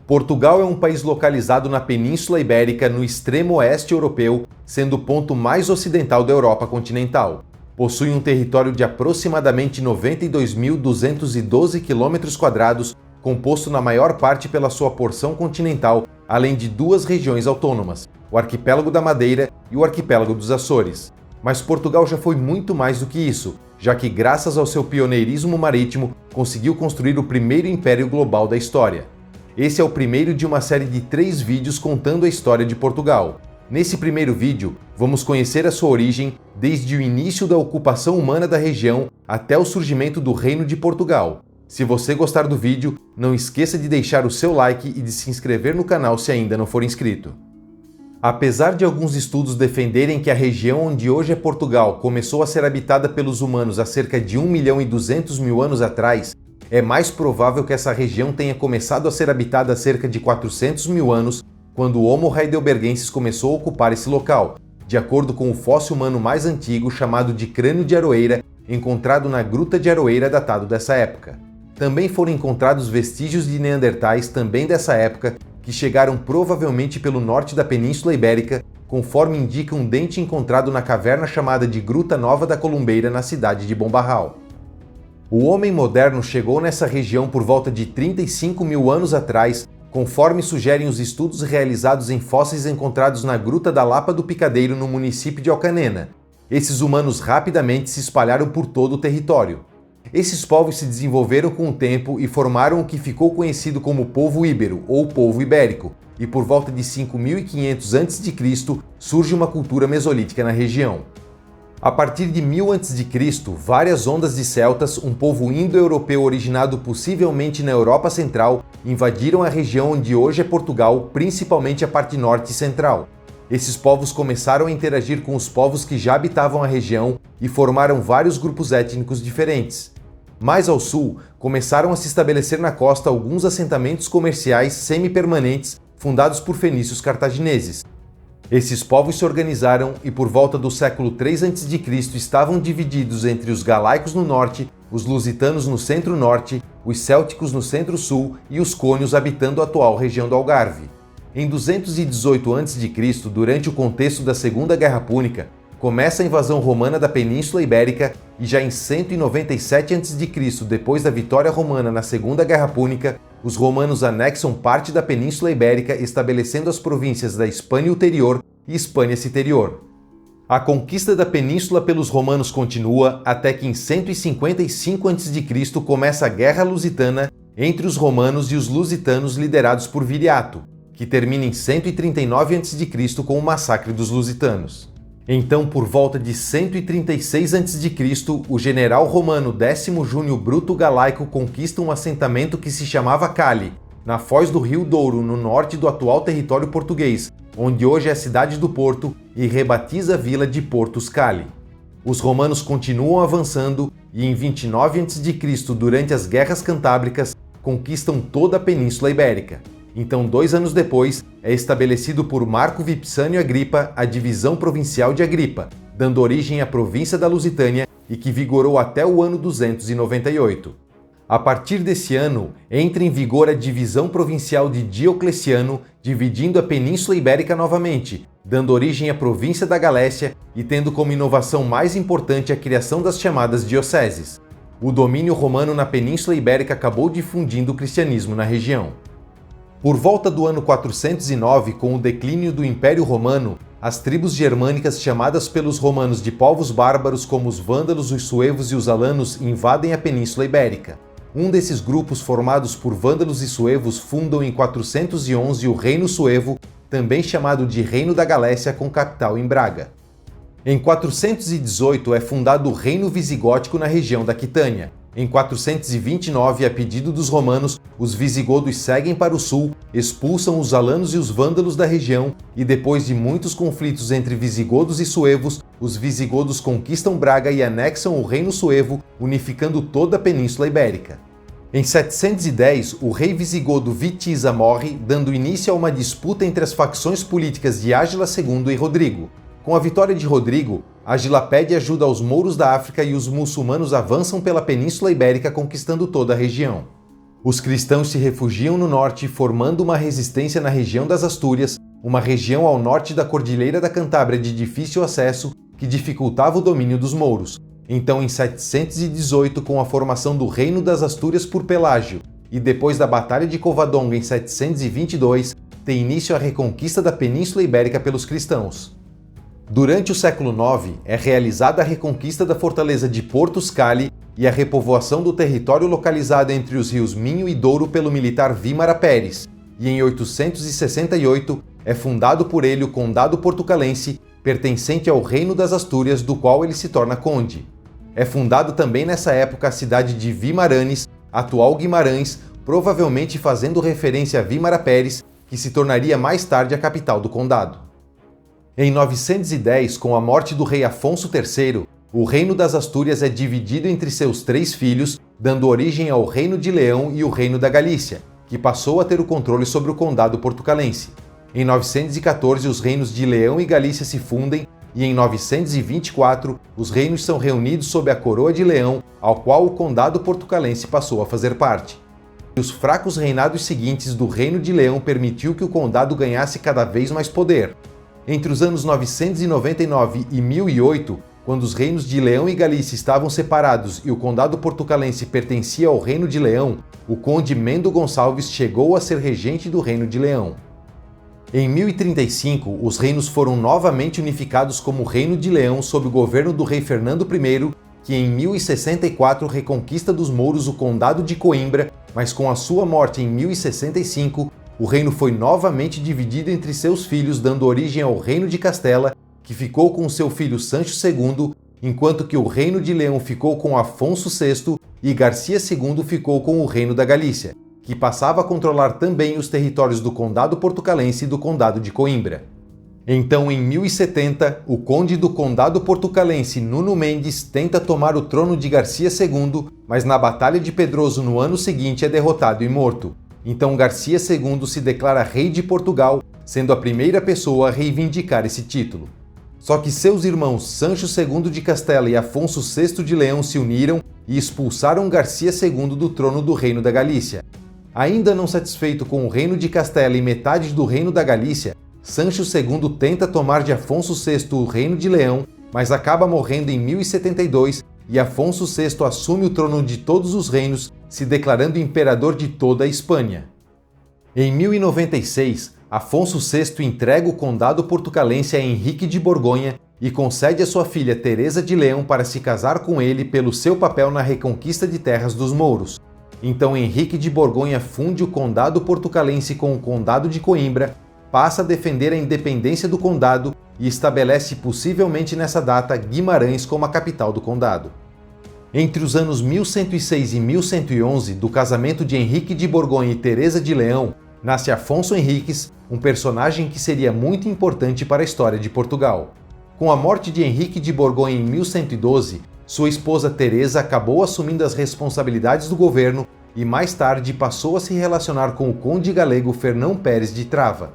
Portugal é um país localizado na Península Ibérica, no extremo oeste europeu, sendo o ponto mais ocidental da Europa continental. Possui um território de aproximadamente 92.212 km², composto na maior parte pela sua porção continental, além de duas regiões autônomas, o Arquipélago da Madeira e o Arquipélago dos Açores. Mas Portugal já foi muito mais do que isso, já que graças ao seu pioneirismo marítimo, conseguiu construir o primeiro império global da história. Esse é o primeiro de uma série de 3 vídeos contando a história de Portugal. Nesse primeiro vídeo, vamos conhecer a sua origem, desde o início da ocupação humana da região até o surgimento do Reino de Portugal. Se você gostar do vídeo, não esqueça de deixar o seu like e de se inscrever no canal se ainda não for inscrito. Apesar de alguns estudos defenderem que a região onde hoje é Portugal começou a ser habitada pelos humanos há cerca de 1.200.000 anos atrás, é mais provável que essa região tenha começado a ser habitada há cerca de 400.000 anos, quando o Homo heidelbergensis começou a ocupar esse local, de acordo com o fóssil humano mais antigo chamado de crânio de Aroeira, encontrado na Gruta de Aroeira, datado dessa época. Também foram encontrados vestígios de neandertais também dessa época, que chegaram provavelmente pelo norte da Península Ibérica, conforme indica um dente encontrado na caverna chamada de Gruta Nova da Columbeira, na cidade de Bombarral. O homem moderno chegou nessa região por volta de 35.000 anos atrás, conforme sugerem os estudos realizados em fósseis encontrados na Gruta da Lapa do Picadeiro, no município de Alcanena. Esses humanos rapidamente se espalharam por todo o território. Esses povos se desenvolveram com o tempo e formaram o que ficou conhecido como povo íbero ou povo ibérico, e por volta de 5.500 a.C. surge uma cultura mesolítica na região. A partir de 1000 a.C., várias ondas de celtas, um povo indo-europeu originado possivelmente na Europa Central, invadiram a região onde hoje é Portugal, principalmente a parte norte e central. Esses povos começaram a interagir com os povos que já habitavam a região e formaram vários grupos étnicos diferentes. Mais ao sul, começaram a se estabelecer na costa alguns assentamentos comerciais semi-permanentes fundados por fenícios cartagineses. Esses povos se organizaram e por volta do século 3 a.C. estavam divididos entre os galaicos no norte, os lusitanos no centro-norte, os célticos no centro-sul e os cônios habitando a atual região do Algarve. Em 218 a.C., durante o contexto da Segunda Guerra Púnica, começa a invasão romana da Península Ibérica e já em 197 a.C., depois da vitória romana na Segunda Guerra Púnica, os romanos anexam parte da Península Ibérica, estabelecendo as províncias da Hispânia Ulterior e Hispânia Citerior. A conquista da península pelos romanos continua até que em 155 a.C. começa a Guerra Lusitana entre os romanos e os lusitanos liderados por Viriato, que termina em 139 a.C. com o massacre dos lusitanos. Então, por volta de 136 a.C., o general romano Décimo Júnio Bruto Galaico conquista um assentamento que se chamava Cali, na foz do Rio Douro, no norte do atual território português, onde hoje é a cidade do Porto, e rebatiza a vila de Portus Cali. Os romanos continuam avançando e em 29 a.C., durante as Guerras Cantábricas, conquistam toda a Península Ibérica. Então, 2 anos depois, é estabelecido por Marco Vipsânio Agripa a divisão provincial de Agripa, dando origem à província da Lusitânia e que vigorou até o ano 298. A partir desse ano, entra em vigor a divisão provincial de Diocleciano, dividindo a Península Ibérica novamente, dando origem à província da Galécia e tendo como inovação mais importante a criação das chamadas dioceses. O domínio romano na Península Ibérica acabou difundindo o cristianismo na região. Por volta do ano 409, com o declínio do Império Romano, as tribos germânicas chamadas pelos romanos de povos bárbaros como os vândalos, os suevos e os alanos invadem a Península Ibérica. Um desses grupos, formados por vândalos e suevos, fundam em 411 o Reino Suevo, também chamado de Reino da Galécia, com capital em Braga. Em 418 é fundado o Reino Visigótico na região da Aquitânia. Em 429, a pedido dos romanos, os visigodos seguem para o sul, expulsam os alanos e os vândalos da região e, depois de muitos conflitos entre visigodos e suevos, os visigodos conquistam Braga e anexam o Reino Suevo, unificando toda a Península Ibérica. Em 710, o rei visigodo Witiza morre, dando início a uma disputa entre as facções políticas de Ágila II e Rodrigo. Com a vitória de Rodrigo, Ágila pede ajuda aos mouros da África e os muçulmanos avançam pela Península Ibérica conquistando toda a região. Os cristãos se refugiam no norte, formando uma resistência na região das Astúrias, uma região ao norte da Cordilheira da Cantábria de difícil acesso que dificultava o domínio dos mouros. Então, em 718, com a formação do Reino das Astúrias por Pelágio, e depois da Batalha de Covadonga em 722, tem início a reconquista da Península Ibérica pelos cristãos. Durante o século IX, é realizada a reconquista da fortaleza de Portos Cali e a repovoação do território localizado entre os rios Minho e Douro pelo militar Vímara Pérez, e em 868 é fundado por ele o Condado Portucalense, pertencente ao Reino das Astúrias, do qual ele se torna conde. É fundado também nessa época a cidade de Vimaranes, atual Guimarães, provavelmente fazendo referência a Vímara Pérez, que se tornaria mais tarde a capital do condado. Em 910, com a morte do rei Afonso III, o Reino das Astúrias é dividido entre seus 3 filhos, dando origem ao Reino de Leão e o Reino da Galícia, que passou a ter o controle sobre o condado portucalense. Em 914, os reinos de Leão e Galícia se fundem e em 924, os reinos são reunidos sob a coroa de Leão, ao qual o condado portucalense passou a fazer parte. Os fracos reinados seguintes do Reino de Leão permitiu que o condado ganhasse cada vez mais poder. Entre os anos 999 e 1008, quando os reinos de Leão e Galícia estavam separados e o condado portucalense pertencia ao Reino de Leão, o conde Mendo Gonçalves chegou a ser regente do Reino de Leão. Em 1035, os reinos foram novamente unificados como Reino de Leão sob o governo do rei Fernando I, que em 1064 reconquista dos mouros o condado de Coimbra, mas com a sua morte em 1065, o reino foi novamente dividido entre seus filhos, dando origem ao Reino de Castela, que ficou com seu filho Sancho II, enquanto que o Reino de Leão ficou com Afonso VI e Garcia II ficou com o Reino da Galícia, que passava a controlar também os territórios do Condado Portucalense e do Condado de Coimbra. Então, em 1070, o conde do Condado Portucalense, Nuno Mendes, tenta tomar o trono de Garcia II, mas na Batalha de Pedroso no ano seguinte é derrotado e morto. Então Garcia II se declara rei de Portugal, sendo a primeira pessoa a reivindicar esse título. Só que seus irmãos Sancho II de Castela e Afonso VI de Leão se uniram e expulsaram Garcia II do trono do Reino da Galícia. Ainda não satisfeito com o Reino de Castela e metade do Reino da Galícia, Sancho II tenta tomar de Afonso VI o Reino de Leão, mas acaba morrendo em 1072 e Afonso VI assume o trono de todos os reinos, se declarando imperador de toda a Espanha. Em 1096, Afonso VI entrega o condado portucalense a Henrique de Borgonha e concede a sua filha Teresa de Leão para se casar com ele pelo seu papel na reconquista de terras dos mouros. Então Henrique de Borgonha funde o condado portucalense com o condado de Coimbra, passa a defender a independência do condado e estabelece possivelmente nessa data Guimarães como a capital do condado. Entre os anos 1106 e 1111, do casamento de Henrique de Borgonha e Teresa de Leão, nasce Afonso Henriques, um personagem que seria muito importante para a história de Portugal. Com a morte de Henrique de Borgonha em 1112, sua esposa Teresa acabou assumindo as responsabilidades do governo e mais tarde passou a se relacionar com o conde galego Fernão Pérez de Trava.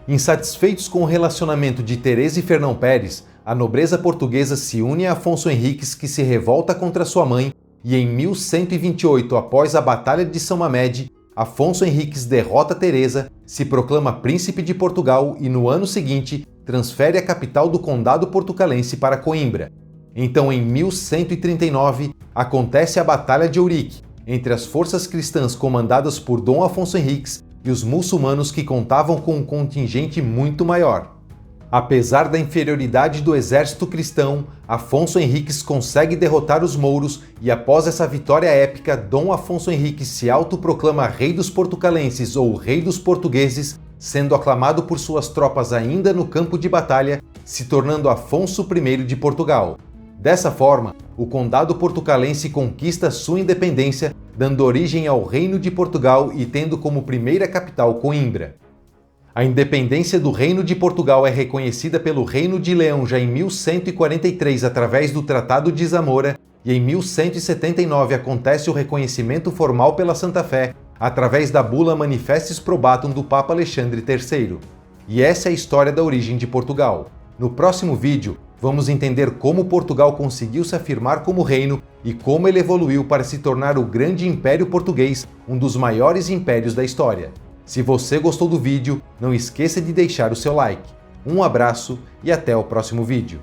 Insatisfeitos com o relacionamento de Teresa e Fernão Pérez, a nobreza portuguesa se une a Afonso Henriques, que se revolta contra sua mãe, e em 1128, após a Batalha de São Mamede, Afonso Henriques derrota Teresa, se proclama príncipe de Portugal e no ano seguinte transfere a capital do condado portucalense para Coimbra. Então, em 1139, acontece a Batalha de Ourique, entre as forças cristãs comandadas por Dom Afonso Henriques e os muçulmanos, que contavam com um contingente muito maior. Apesar da inferioridade do exército cristão, Afonso Henriques consegue derrotar os mouros e, após essa vitória épica, Dom Afonso Henriques se autoproclama rei dos portucalenses ou rei dos portugueses, sendo aclamado por suas tropas ainda no campo de batalha, se tornando Afonso I de Portugal. Dessa forma, o condado portucalense conquista sua independência, dando origem ao Reino de Portugal e tendo como primeira capital Coimbra. A independência do Reino de Portugal é reconhecida pelo Reino de Leão já em 1143 através do Tratado de Zamora e em 1179 acontece o reconhecimento formal pela Santa Fé através da bula Manifestis Probatum do Papa Alexandre III. E essa é a história da origem de Portugal. No próximo vídeo, vamos entender como Portugal conseguiu se afirmar como reino e como ele evoluiu para se tornar o grande Império Português, um dos maiores impérios da história. Se você gostou do vídeo, não esqueça de deixar o seu like. Um abraço e até o próximo vídeo.